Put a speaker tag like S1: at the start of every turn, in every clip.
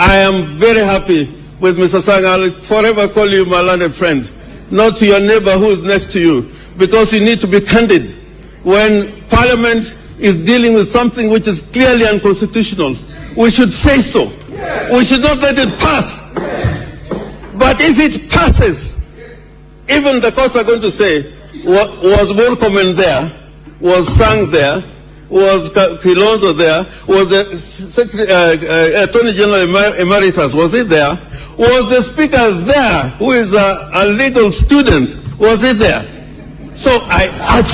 S1: I am very happy with Mr. Sang. I'll forever call you my learned friend, not to your neighbor who is next to you, because you need to be candid. When Parliament is dealing with something which is clearly unconstitutional, we should say so. Yes. We should not let it pass. Yes. But if it passes, even the courts are going to say, was Murkomen there, was Sang there, was Kilonzo there, was the Attorney General Emeritus, was he there? Was the Speaker there, who is a legal student, was he there? So I urge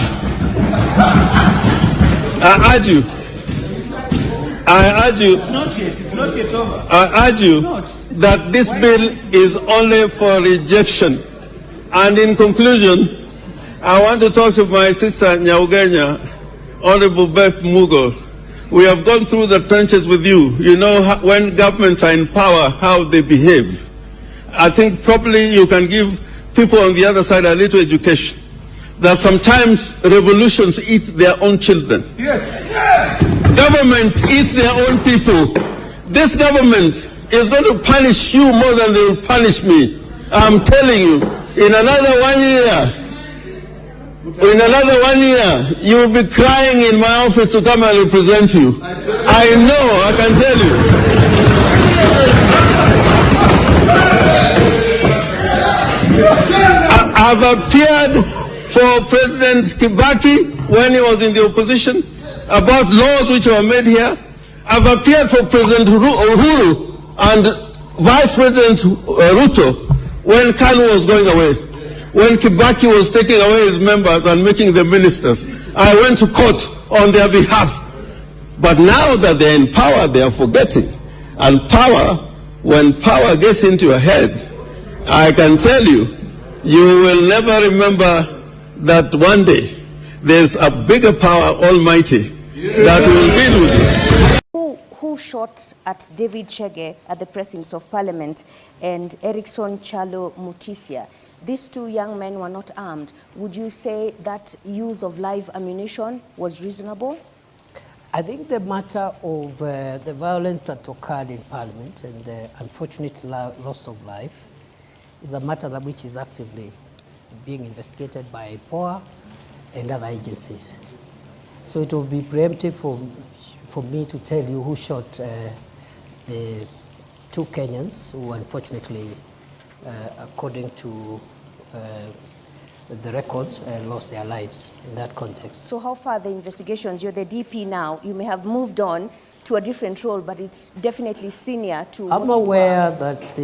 S1: you,
S2: it's not yet over.
S1: I urge you that this bill is only for rejection. And in conclusion, I want to talk to my sister Nyaugenya, Honorable Beth Mugo. We have gone through the trenches with you. You know how, when governments are in power, how they behave. I think probably you can give people on the other side a little education. That sometimes revolutions eat their own children.
S2: Yes.
S1: Government eats their own people. This government is going to punish you more than they will punish me. I'm telling you, in another 1 year, you will be crying in my office to come and represent you. I know, I can tell you. I've appeared for President Kibet when he was in the opposition about laws which were made here. I've appeared for President Uhuru and Vice President Ruto when Kanu was going away. When Kibaki was taking away his members and making them ministers, I went to court on their behalf. But now that they're in power, they are forgetting. And power, when power gets into your head, I can tell you, you will never remember that one day there's a bigger power, almighty, that will deal with you.
S3: Who shot at David Chege at the precincts of Parliament and Erickson Chalo Mutisia? These two young men were not armed. Would you say that use of live ammunition was reasonable?
S4: I think the matter of the violence that occurred in Parliament and the unfortunate loss of life is a matter that which is actively being investigated by IPOA and other agencies. So it will be preemptive for me to tell you who shot the two Kenyans who unfortunately, according to the records, lost their lives in that context.
S3: So how far are the investigations? You're the DP now. You may have moved on to a different role, but it's definitely senior to
S4: I'm aware that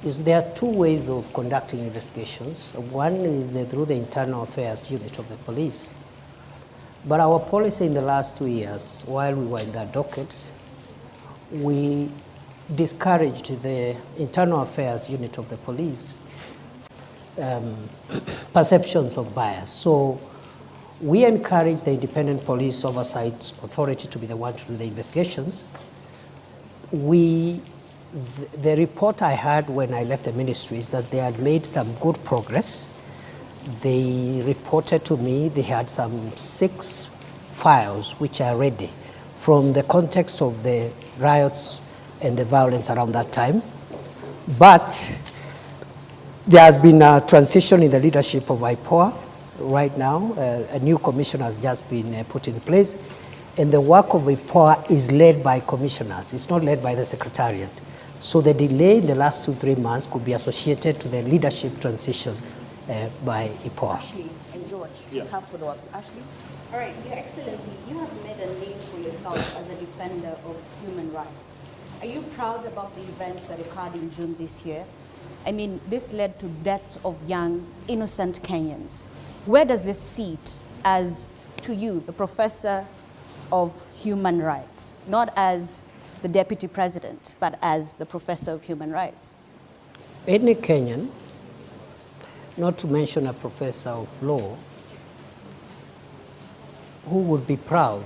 S4: there are two ways of conducting investigations. One is through the internal affairs unit of the police. But our policy in the last 2 years, while we were in that docket, we discouraged the internal affairs unit of the police perceptions of bias. So we encourage the independent police oversight authority to be the one to do the investigations. The report I had when I left the ministry is that they had made some good progress. They reported to me they had some 6 files which are ready from the context of the riots and the violence around that time. But there has been a transition in the leadership of IPOA right now. A new commission has just been put in place. And the work of IPOA is led by commissioners. It's not led by the secretariat. So the delay in the last 2-3 months could be associated to the leadership transition by IPOA.
S3: Ashley and George, you have follow-ups. Ashley?
S5: All right, Your Excellency, you have made a name for yourself as a defender of human rights. Are you proud about the events that occurred in June this year? I mean, this led to deaths of young, innocent Kenyans. Where does this sit as, to you, the professor of human rights, not as the deputy president, but as the professor of human rights?
S4: Any Kenyan, not to mention a professor of law, who would be proud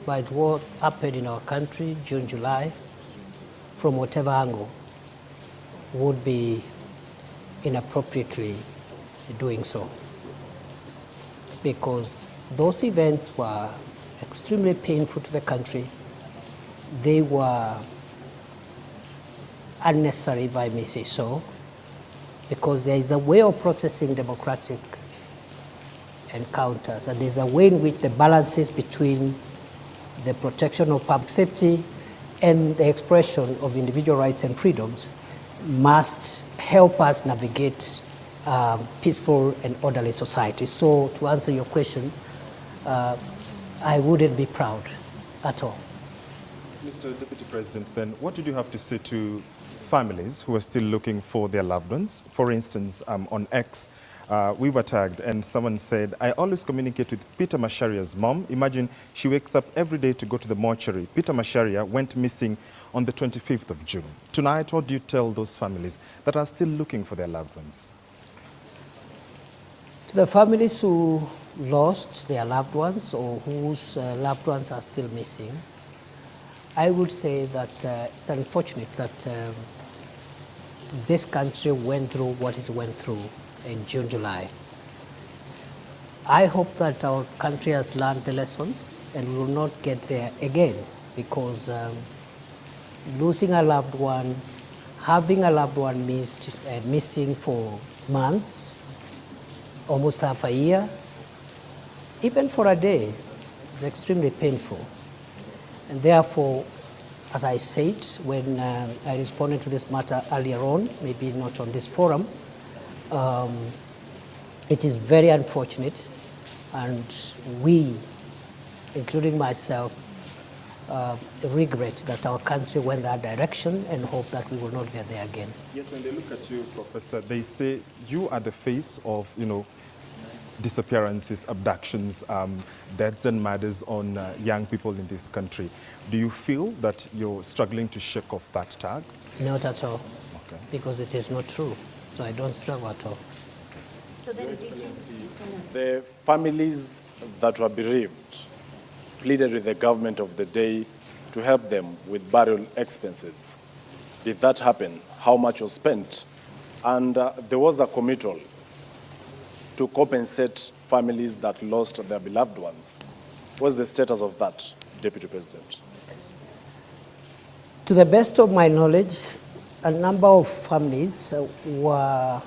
S4: by what happened in our country, June, July, from whatever angle, would be inappropriately doing so. Because those events were extremely painful to the country. they were unnecessary, if I may say so, because there is a way of processing democratic encounters, and there's a way in which the balances between the protection of public safety and the expression of individual rights and freedoms must help us navigate peaceful and orderly society. So to answer your question, I wouldn't be proud at all.
S6: Mr. Deputy President, then what did you have to say to families who are still looking for their loved ones? For instance, on X, we were tagged and someone said, I always communicate with Peter Masharia's mom. Imagine she wakes up every day to go to the mortuary. Peter Masharia went missing on the 25th of June. Tonight, what do you tell those families that are still looking for their loved ones?
S4: To the families who lost their loved ones or whose loved ones are still missing, I would say that it's unfortunate that this country went through what it went through in June, July. I hope that our country has learned the lessons and we will not get there again, because losing a loved one, having a loved one missing for months, almost half a year, even for a day, is extremely painful. And therefore, as I said when I responded to this matter earlier on, maybe not on this forum, it is very unfortunate, and we, including myself, regret that our country went that direction and hope that we will not get there again.
S6: Yet when they look at you, Professor, they say you are the face of, disappearances, abductions, deaths and murders on young people in this country. Do you feel that you're struggling to shake off that tag?
S4: Not at all,
S6: Okay.
S4: because it is not true. So I don't struggle at all.
S5: So then,
S7: The families that were bereaved pleaded with the government of the day to help them with burial expenses. Did that happen? How much was spent? And there was a committal to compensate families that lost their beloved ones. What's the status of that, Deputy President?
S4: To the best of my knowledge, a number of families were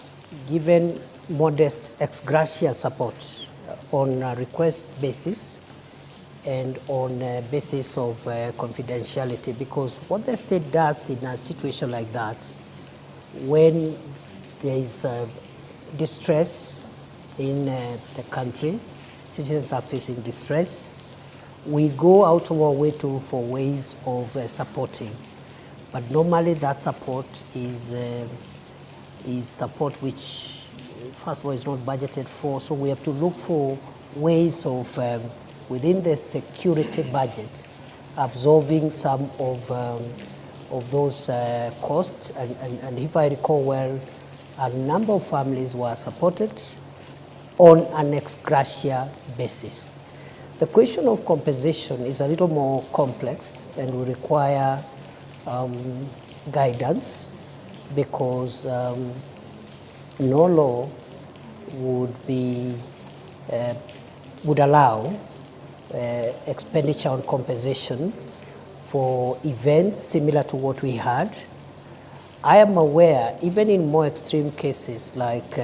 S4: given modest ex gratia support on a request basis and on a basis of confidentiality, because what the state does in a situation like that, when there is distress in the country, citizens are facing distress, we go out of our way for ways of supporting. But normally that support is support which, first of all, is not budgeted for, so we have to look for ways of, within the security budget, absorbing some of those costs. And if I recall well, a number of families were supported on an ex gratia basis. The question of compensation is a little more complex and will require guidance, because no law would allow expenditure on compensation for events similar to what we had. I am aware, even in more extreme cases like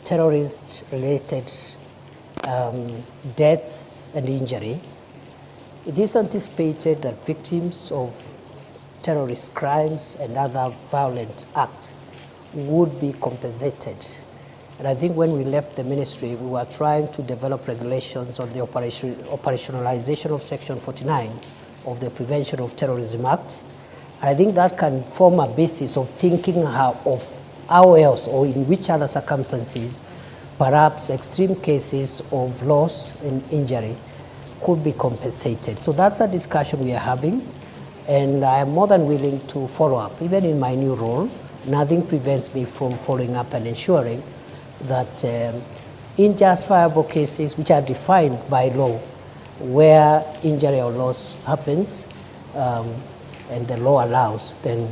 S4: terrorist-related deaths and injury, it is anticipated that victims of terrorist crimes and other violent acts would be compensated. And I think when we left the ministry, we were trying to develop regulations on the operationalization of Section 49 of the Prevention of Terrorism Act. And I think that can form a basis of thinking of how else or in which other circumstances perhaps extreme cases of loss and injury could be compensated. So that's a discussion we are having, and I am more than willing to follow up. Even in my new role, nothing prevents me from following up and ensuring that in justifiable cases which are defined by law, where injury or loss happens and the law allows, then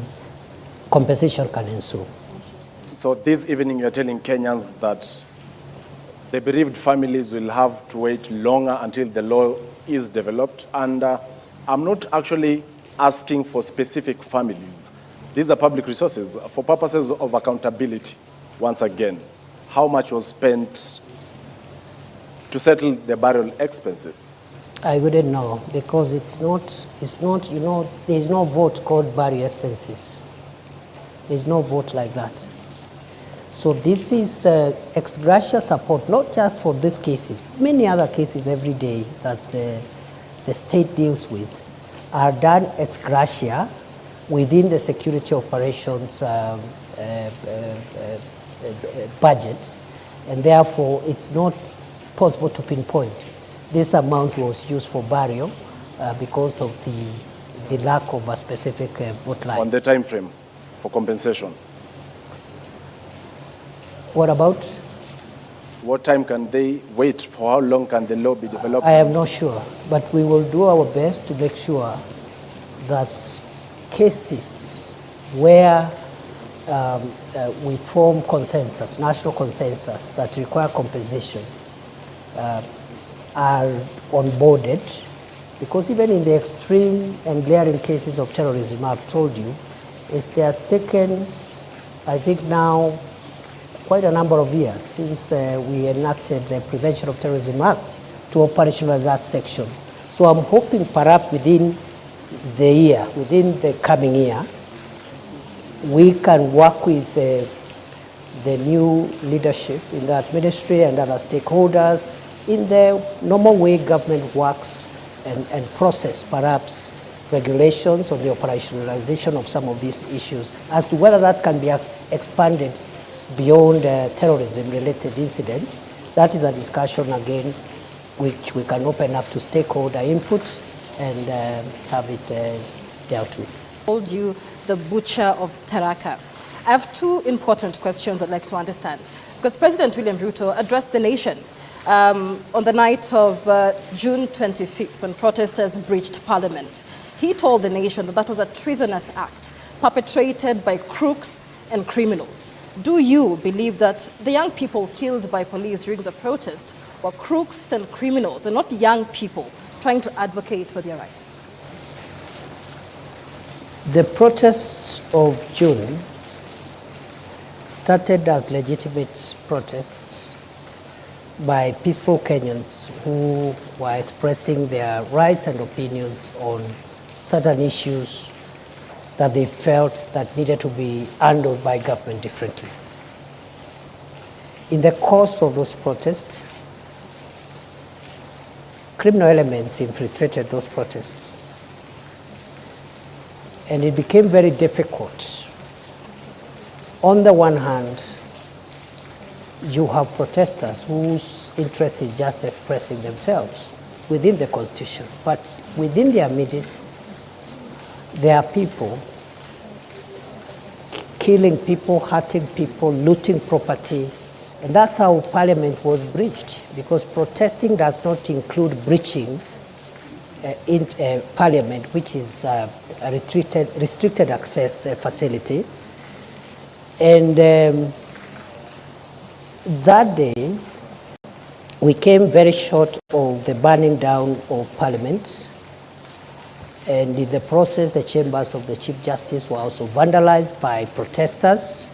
S4: compensation can ensue.
S7: So this evening you're telling Kenyans that the bereaved families will have to wait longer until the law is developed. And I'm not actually asking for specific families. These are public resources for purposes of accountability. Once again, how much was spent to settle the burial expenses?
S4: I wouldn't know because it's not, you know, there's no vote called burial expenses. There's no vote like that. So this is ex gratia support, not just for these cases, many other cases every day that the state deals with are done ex gratia within the security operations budget, and therefore it's not possible to pinpoint. This amount was used for burial because of the lack of a specific vote line.
S7: On the time frame for compensation?
S4: What about?
S7: What time can they wait? For how long can the law be developed?
S4: I am not sure, but we will do our best to make sure that cases where we form consensus, national consensus that require compensation are onboarded, because even in the extreme and glaring cases of terrorism, I've told you, it has taken, I think now, quite a number of years since we enacted the Prevention of Terrorism Act to operationalize that section. So I'm hoping perhaps within the year, within the coming year, we can work with the new leadership in that ministry and other stakeholders in the normal way government works and process perhaps regulations on the operationalization of some of these issues as to whether that can be expanded beyond terrorism-related incidents. That is a discussion, again, which we can open up to stakeholder input and have it dealt with.
S8: Called you the butcher of Tharaka. I have two important questions I'd like to understand. Because President William Ruto addressed the nation on the night of June 25th when protesters breached Parliament. He told the nation that that was a treasonous act perpetrated by crooks and criminals. Do you believe that the young people killed by police during the protest were crooks and criminals and not young people trying to advocate for their rights?
S4: The protests of June started as legitimate protests by peaceful Kenyans who were expressing their rights and opinions on certain issues that they felt that needed to be handled by government differently. In the course of those protests, criminal elements infiltrated those protests. And it became very difficult. On the one hand, you have protesters whose interest is just expressing themselves within the Constitution. But within their midst, there are people killing people, hurting people, looting property. And that's how Parliament was breached, because protesting does not include breaching in Parliament, which is a restricted access facility. And that day, we came very short of the burning down of Parliament. And in the process, the chambers of the Chief Justice were also vandalized by protesters,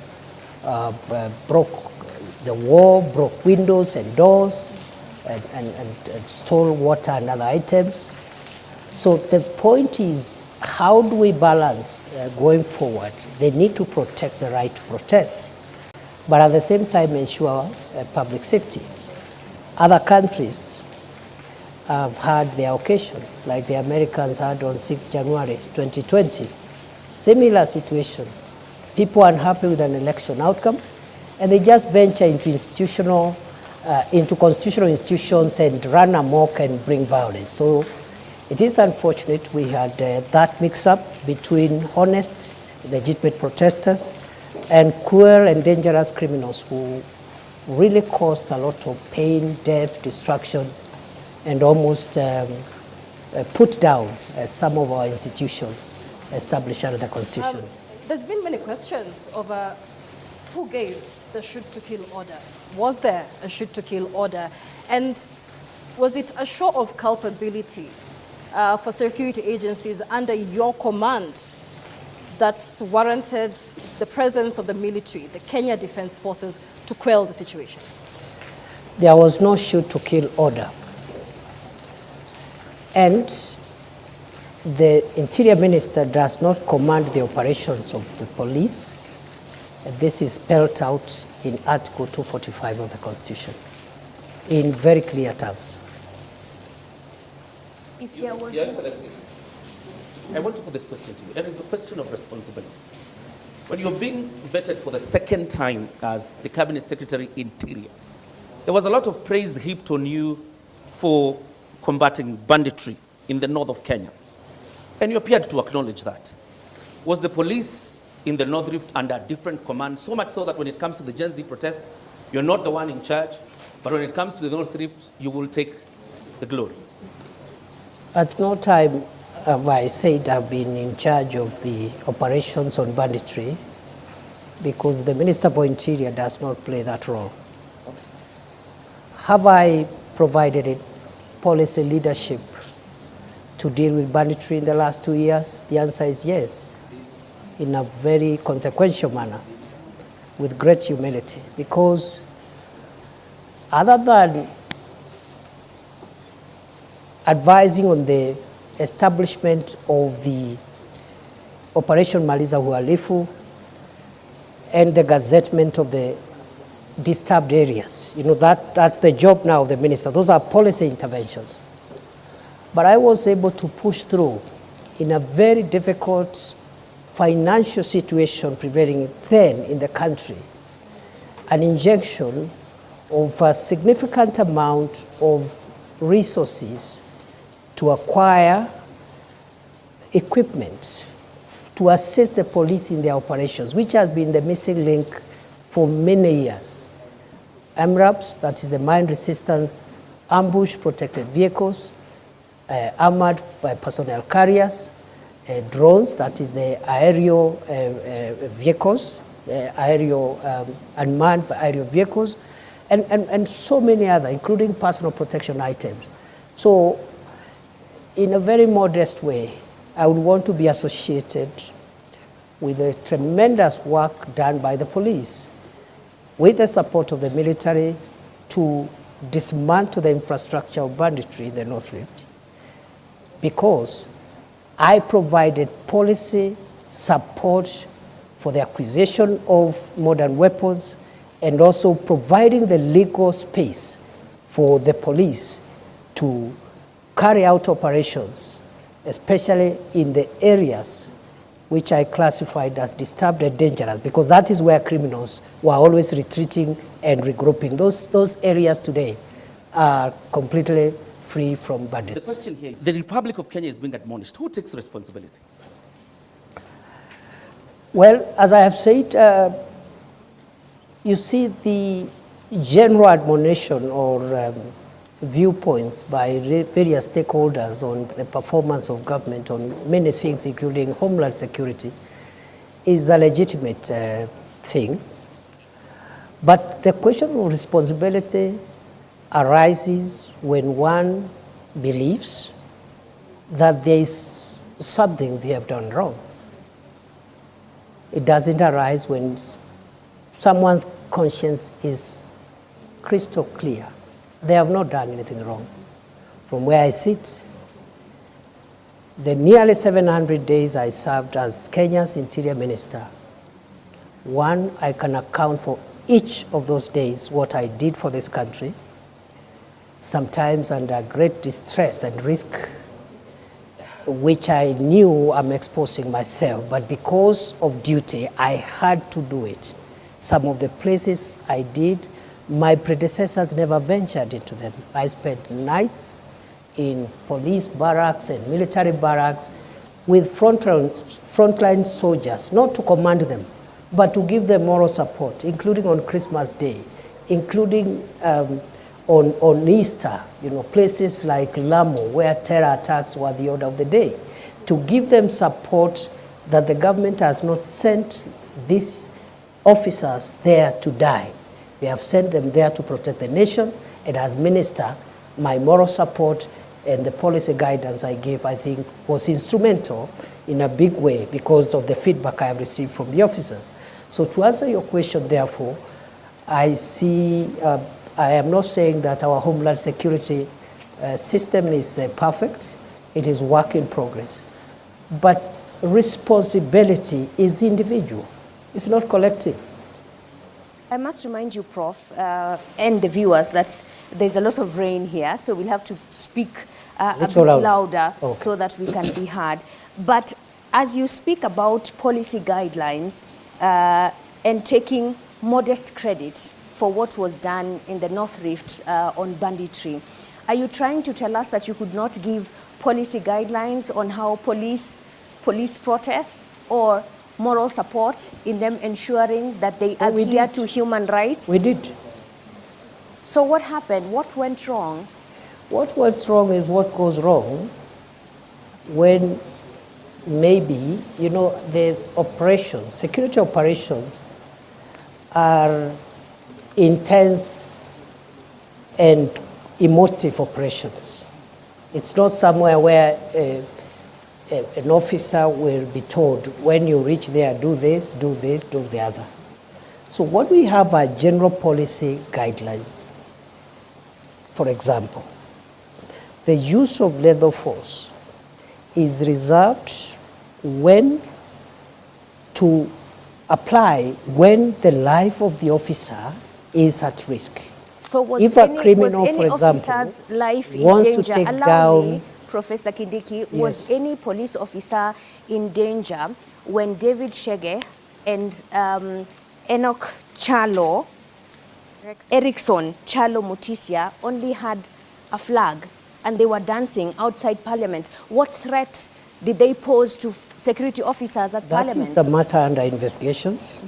S4: broke the wall, broke windows and doors, and stole water and other items. So the point is, how do we balance going forward? They need to protect the right to protest, but at the same time ensure public safety. Other countries have had their occasions, like the Americans had on 6th January 2020. Similar situation. People are unhappy with an election outcome, and they just venture into constitutional institutions and run amok and bring violence. So it is unfortunate we had that mix-up between honest, legitimate protesters and cruel and dangerous criminals who really caused a lot of pain, death, destruction, and almost put down some of our institutions established under the Constitution.
S8: There's been many questions over who gave the shoot-to-kill order. Was there a shoot-to-kill order? And was it a show of culpability for security agencies under your command that warranted the presence of the military, the Kenya Defense Forces, to quell the situation?
S4: There was no shoot-to-kill order. And the Interior Minister does not command the operations of the police. This is spelled out in Article 245 of the Constitution in very clear terms.
S3: If there was
S9: Your Excellency, I want to put this question to you, and it's a question of responsibility. When you're being vetted for the second time as the Cabinet Secretary Interior, there was a lot of praise heaped on you for combating banditry in the north of Kenya. And you appeared to acknowledge that. Was the police in the North Rift under different command, so much so that when it comes to the Gen Z protests, you're not the one in charge, but when it comes to the North Rift, you will take the glory?
S4: At no time have I said I've been in charge of the operations on banditry, because the Minister for Interior does not play that role. Have I provided a policy leadership to deal with banditry in the last 2 years? The answer is yes, in a very consequential manner, with great humility, because other than advising on the establishment of the Operation Maliza Uhalifu and the gazettement of the disturbed areas, that's the job now of the minister. Those are policy interventions. But I was able to push through in a very difficult financial situation prevailing then in the country, an injection of a significant amount of resources to acquire equipment to assist the police in their operations, which has been the missing link for many years. MRAPs, that is the mine resistance ambush protected vehicles, armored personnel carriers, drones, that is the aerial vehicles, unmanned aerial vehicles, and so many other, including personal protection items. So in a very modest way, I would want to be associated with the tremendous work done by the police, with the support of the military, to dismantle the infrastructure of banditry in the North Rift, because I provided policy support for the acquisition of modern weapons and also providing the legal space for the police to carry out operations, especially in the areas which I classified as disturbed and dangerous, because that is where criminals were always retreating and regrouping. Those areas today are completely free from bandits.
S9: The question here, the Republic of Kenya is being admonished. Who takes responsibility?
S4: Well, as I have said, you see the general admonition or viewpoints by various stakeholders on the performance of government on many things, including homeland security, is a legitimate thing. But the question of responsibility arises when one believes that there is something they have done wrong. It doesn't arise when someone's conscience is crystal clear. They have not done anything wrong. From where I sit, the nearly 700 days I served as Kenya's Interior Minister, one, I can account for each of those days what I did for this country, sometimes under great distress and risk, which I knew I'm exposing myself, but because of duty, I had to do it. Some of the places I did, my predecessors never ventured into them. I spent nights in police barracks and military barracks with frontline soldiers, not to command them, but to give them moral support, including on Christmas Day, including on Easter, places like Lamu, where terror attacks were the order of the day, to give them support that the government has not sent these officers there to die. They have sent them there to protect the nation, and as minister, my moral support And the policy guidance I gave, I think, was instrumental in a big way because of the feedback I have received from the officers. So to answer your question, therefore, I see, I am not saying that our Homeland Security system is perfect. It is work in progress. But responsibility is individual. It's not collective.
S3: I must remind you, Prof, and the viewers that there's a lot of rain here, so we'll have to speak a bit louder so that we can be heard. But as you speak about policy guidelines and taking modest credit for what was done in the North Rift on banditry, are you trying to tell us that you could not give policy guidelines on how police protests or moral support in them ensuring that they adhere to human rights?
S4: We did.
S3: So what happened? What went wrong?
S4: What went wrong is what goes wrong when maybe, you know, the operations, security operations are intense and emotive operations. It's not somewhere where an officer will be told, when you reach there, do this, do this, do the other. So what we have are general policy guidelines. For example, the use of lethal force is reserved when to apply when the life of the officer is at risk.
S3: So was
S4: if
S3: any,
S4: a criminal,
S3: was any
S4: for example,
S3: officer's life in
S4: wants
S3: danger?
S4: to take
S3: Allow
S4: down
S3: me, Professor Kindiki,
S4: Yes.
S3: was any police officer in danger when David Chege and Enoch Chalo, Erickson Chalo Mutisia only had a flag and they were dancing outside Parliament? What threat did they pose to security officers at Parliament?
S4: That is a matter under investigations.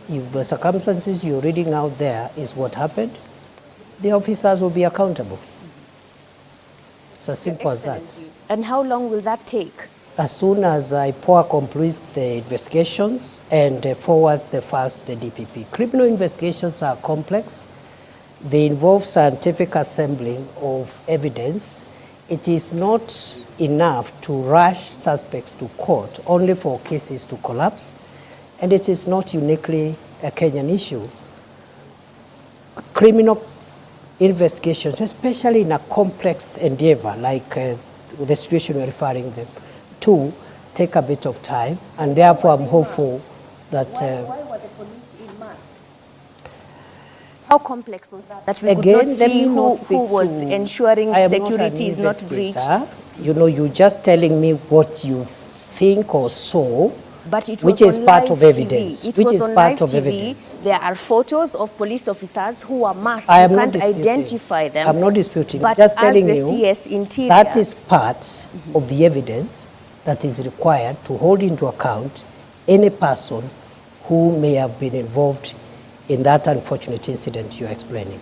S4: If the circumstances you're reading out there is what happened, the officers will be accountable. It's as simple as that.
S3: And how long will that take?
S4: As soon as IPOA completes the investigations and forwards the files to the DPP. Criminal investigations are complex. They involve scientific assembling of evidence. It is not enough to rush suspects to court only for cases to collapse. And it is not uniquely a Kenyan issue. Criminal investigations, especially in a complex endeavor like the situation we're referring them to, take a bit of time, and therefore I'm hopeful that...
S3: Why were the police in mask? How complex was that? That we
S4: again,
S3: could not see who was ensuring security is not breached?
S4: You know, you're just telling me what you think or saw,
S3: but it was
S4: which is part of evidence.
S3: It was on live TV. There are photos of police officers who are masked. You can't identify them.
S4: I'm not disputing.
S3: But
S4: just telling
S3: as the
S4: you
S3: CS Interior,
S4: that is part of the evidence that is required to hold into account any person who may have been involved in that unfortunate incident you're explaining.